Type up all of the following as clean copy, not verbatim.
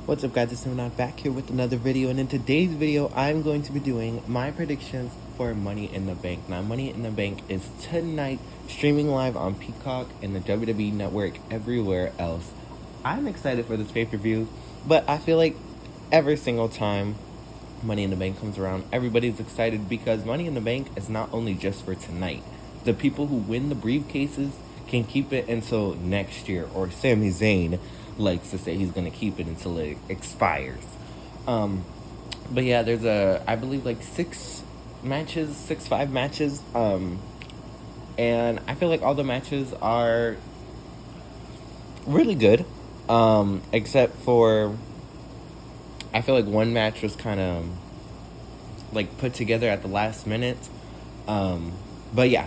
What's up, guys? It's not back here with another video, and in today's video I'm going to be doing my predictions for Money in the Bank. Now, Money in the Bank is tonight, streaming live on Peacock and the WWE Network everywhere else. I'm excited for this pay-per-view, but I feel like every single time Money in the Bank comes around, everybody's excited because Money in the Bank is not only just for tonight. The people who win the briefcases can keep it until next year, or Sami Zayn likes to say he's going to keep it until it expires. But yeah, there's I believe like 5 matches. And I feel like all the matches are really good. Except for, I feel like one match was kind of like put together at the last minute. But yeah,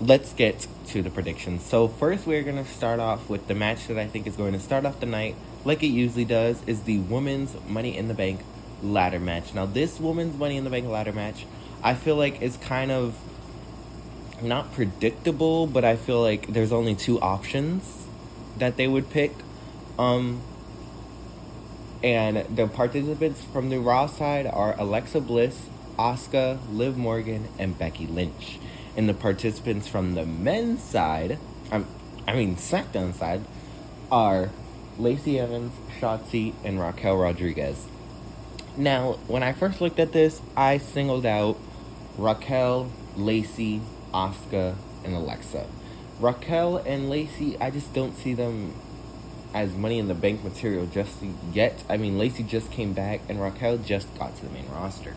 let's get to the predictions. So first, we're going to start off with the match that I think is going to start off the night, like it usually does, is the Women's Money in the Bank ladder match. Now, this Women's Money in the Bank ladder match, I feel like is kind of not predictable, but I feel like there's only 2 options that they would pick. And the participants from the Raw side are Alexa Bliss, Asuka, Liv Morgan, and Becky Lynch. And the participants from the men's side, SmackDown side, are Lacey Evans, Shotzi, and Raquel Rodriguez. Now, when I first looked at this, I singled out Raquel, Lacey, Asuka, and Alexa. Raquel and Lacey, I just don't see them as Money in the Bank material just yet. I mean, Lacey just came back, and Raquel just got to the main roster.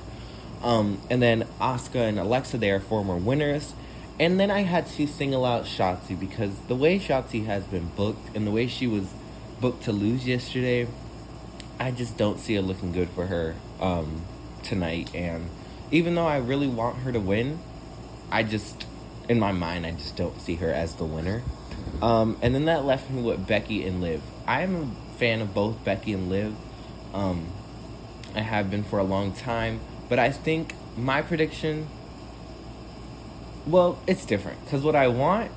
And then Asuka and Alexa, they are former winners. And then I had to single out Shotzi because the way Shotzi has been booked and the way she was booked to lose yesterday, I just don't see it looking good for her tonight. And even though I really want her to win, in my mind, I just don't see her as the winner. And then that left me with Becky and Liv. I'm a fan of both Becky and Liv. I have been for a long time. But I think my prediction, well, it's different. Because what I want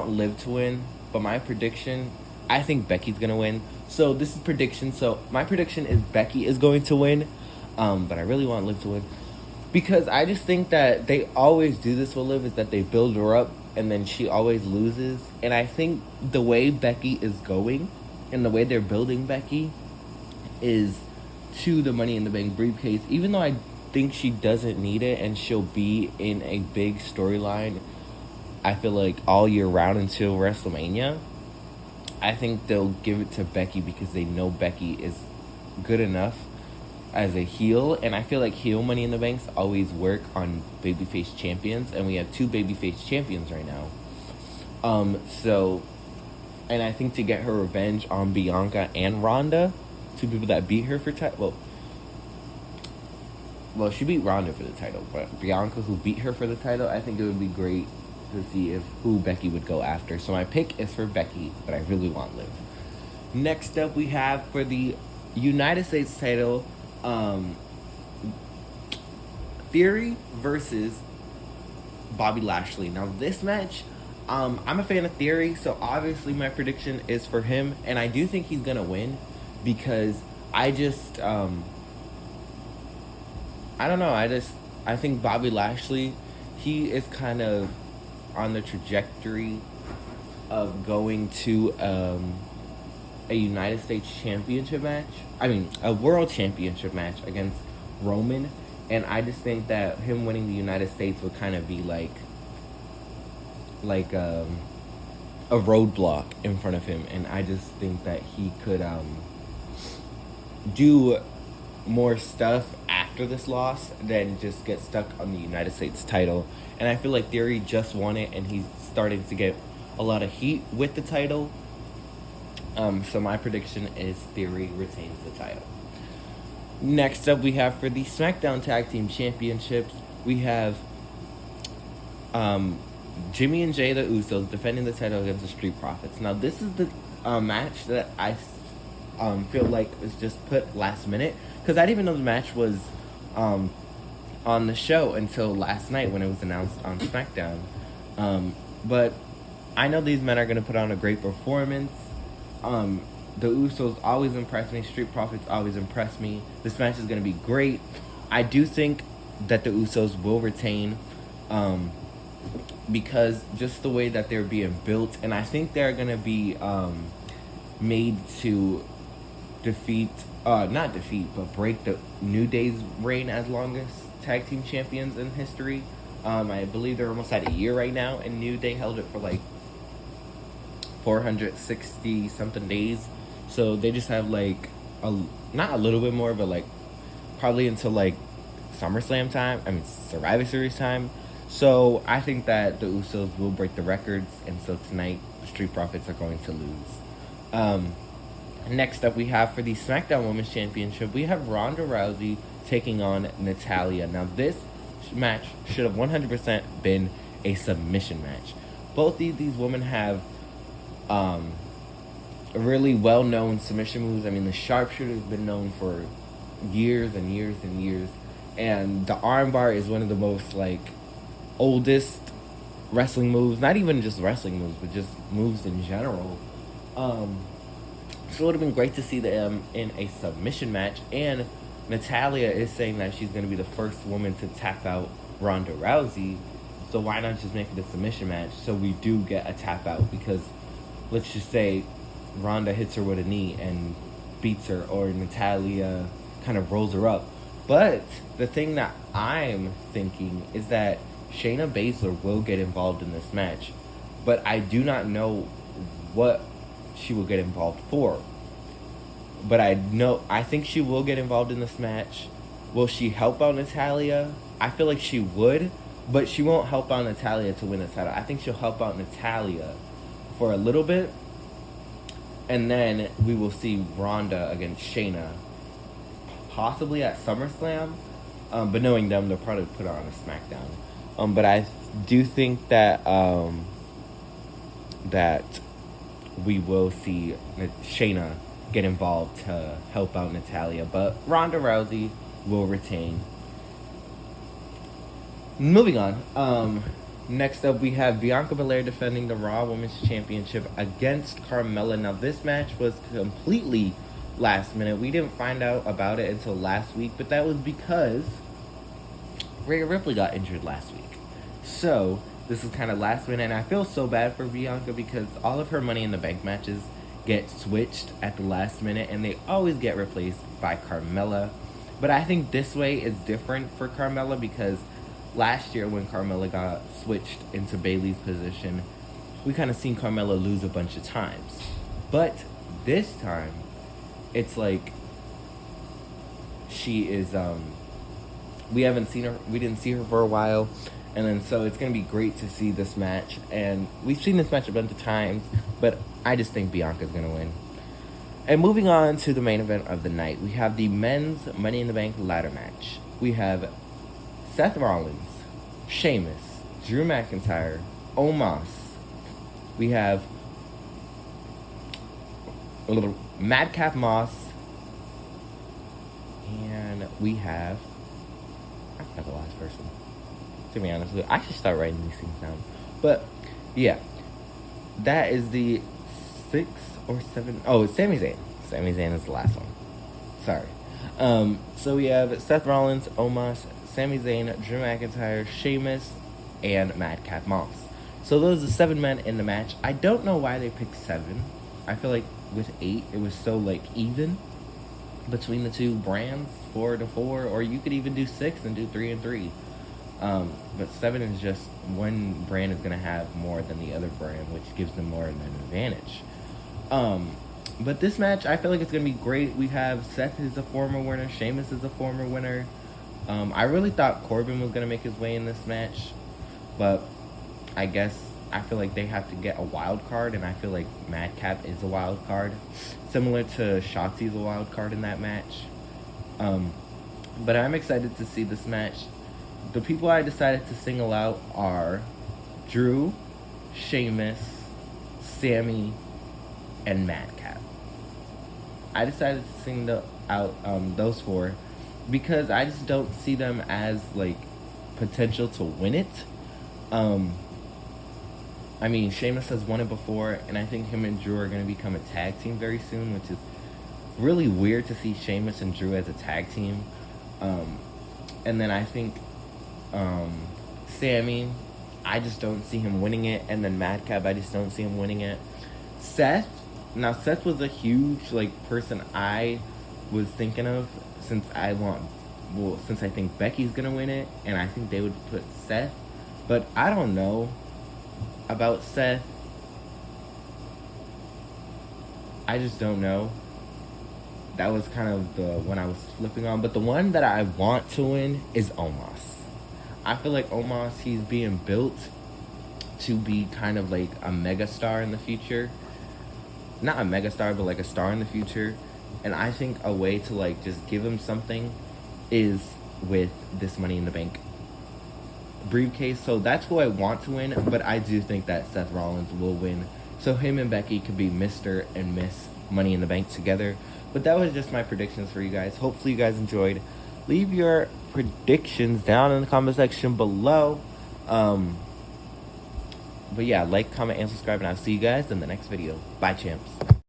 Liv to win. But my prediction, I think Becky's going to win. So this is prediction. So my prediction is Becky is going to win. But I really want Liv to win. Because I just think that they always do this with Liv, is that they build her up and then she always loses. And I think the way Becky is going and the way they're building Becky is to the Money in the Bank briefcase. Even though I think she doesn't need it and she'll be in a big storyline, I feel like all year round until WrestleMania, I think they'll give it to Becky because they know Becky is good enough as a heel. And I feel like heel Money in the Banks always work on babyface champions, and we have 2 babyface champions right now. And I think to get her revenge on Bianca and Ronda, 2 people that beat her for title. Well, she beat Ronda for the title, but Bianca, who beat her for the title, I think it would be great to see who Becky would go after. So my pick is for Becky, but I really want Liv. Next up, we have for the United States title, Theory versus Bobby Lashley. Now, this match, I'm a fan of Theory, so obviously my prediction is for him, and I do think he's gonna win because I don't know. I think Bobby Lashley, he is kind of on the trajectory of going to a United States championship match. A world championship match against Roman. And I just think that him winning the United States would kind of be like a roadblock in front of him. And I just think that he could do more stuff after this loss than just get stuck on the United States title. And I feel like Theory just won it, and he's starting to get a lot of heat with the title. So my prediction is Theory retains the title. Next up, we have for the SmackDown Tag Team Championships, we have Jimmy and Jay, the Usos, defending the title against the Street Profits. Now, this is the match that I feel like was just put last minute, because I didn't even know the match was on the show until last night when it was announced on SmackDown. But I know these men are going to put on a great performance. The Usos always impress me. Street Profits always impress me. This match is going to be great. I do think that the Usos will retain, because just the way that they're being built, and I think they're going to be made to not defeat, but break the New Day's reign as longest tag team champions in history. I believe they're almost at a year right now, and New Day held it for like 460 something days. So they just have like not a little bit more, but like probably until like SummerSlam time. I mean Survivor Series time. So I think that the Usos will break the records, and so tonight the Street Profits are going to lose. Next up, we have for the SmackDown Women's Championship, we have Ronda Rousey taking on Natalya. Now, this match should have 100% been a submission match. Both these women have really well-known submission moves. I mean, the sharpshooter has been known for years and years and years. And the armbar is one of the most, like, oldest wrestling moves. Not even just wrestling moves, but just moves in general. So it would have been great to see them in a submission match. And Natalya is saying that she's going to be the first woman to tap out Ronda Rousey. So why not just make it a submission match so we do get a tap out? Because let's just say Ronda hits her with a knee and beats her, or Natalya kind of rolls her up. But the thing that I'm thinking is that Shayna Baszler will get involved in this match. But I do not know what she will get involved for. But I think she will get involved in this match. Will she help out Natalya? I feel like she would, but she won't help out Natalya to win the title. I think she'll help out Natalya for a little bit, and then we will see Ronda against Shayna, possibly at SummerSlam. But knowing them, they'll probably put her on a SmackDown. But I do think that that we will see Shayna get involved to help out Natalya, but Ronda Rousey will retain. Moving on. Next up, we have Bianca Belair defending the Raw Women's Championship against Carmella. Now, this match was completely last minute. We didn't find out about it until last week, but that was because Rhea Ripley got injured last week. So this is kind of last minute, and I feel so bad for Bianca because all of her Money in the Bank matches get switched at the last minute, and they always get replaced by Carmella. But I think this way is different for Carmella because last year when Carmella got switched into Bayley's position, we kind of seen Carmella lose a bunch of times. But this time, it's like she is, we haven't seen her, we didn't see her for a while. And then so it's going to be great to see this match. And we've seen this match a bunch of times, but I just think Bianca's going to win. And moving on to the main event of the night, we have the men's Money in the Bank ladder match. We have Seth Rollins, Sheamus, Drew McIntyre, Omos. We have a little Madcap Moss. And we have, I forgot the last person. To be honest with you, I should start writing these things down. But yeah, that is the 6 or 7. Oh, it's Sami Zayn. Sami Zayn is the last one. Sorry. So we have Seth Rollins, Omos, Sami Zayn, Drew McIntyre, Sheamus, and Madcap Moss. So those are 7 men in the match. I don't know why they picked 7. I feel like with 8, it was so like even between the two brands, 4-4, or you could even do 6 and do 3-3. But 7 is just one brand is going to have more than the other brand, which gives them more of an advantage. But this match, I feel like it's going to be great. We have Seth is a former winner. Sheamus is a former winner. I really thought Corbin was going to make his way in this match. But I guess I feel like they have to get a wild card. And I feel like Madcap is a wild card. Similar to Shotzi's a wild card in that match. But I'm excited to see this match. The people I decided to single out are Drew, Sheamus, Sammy, and Madcap. I decided to single out those 4 because I just don't see them as like potential to win it. I mean, Sheamus has won it before, and I think him and Drew are going to become a tag team very soon, which is really weird to see Sheamus and Drew as a tag team. And then I think Sammy, I just don't see him winning it. And then Madcap, I just don't see him winning it. Seth was a huge person I was thinking of, since I think Becky's gonna win it, and I think they would put Seth. But I don't know about Seth. I just don't know. That was kind of the one I was flipping on. But the one that I want to win is Omos. I feel like Omos, he's being built to be kind of like a mega star in the future. Not a mega star, but like a star in the future. And I think a way to just give him something is with this Money in the Bank briefcase. So that's who I want to win, but I do think that Seth Rollins will win. So him and Becky could be Mr. and Miss Money in the Bank together. But that was just my predictions for you guys. Hopefully you guys enjoyed. Leave your predictions down in the comment section below. But yeah, like, comment, and subscribe, and I'll see you guys in the next video. Bye, champs.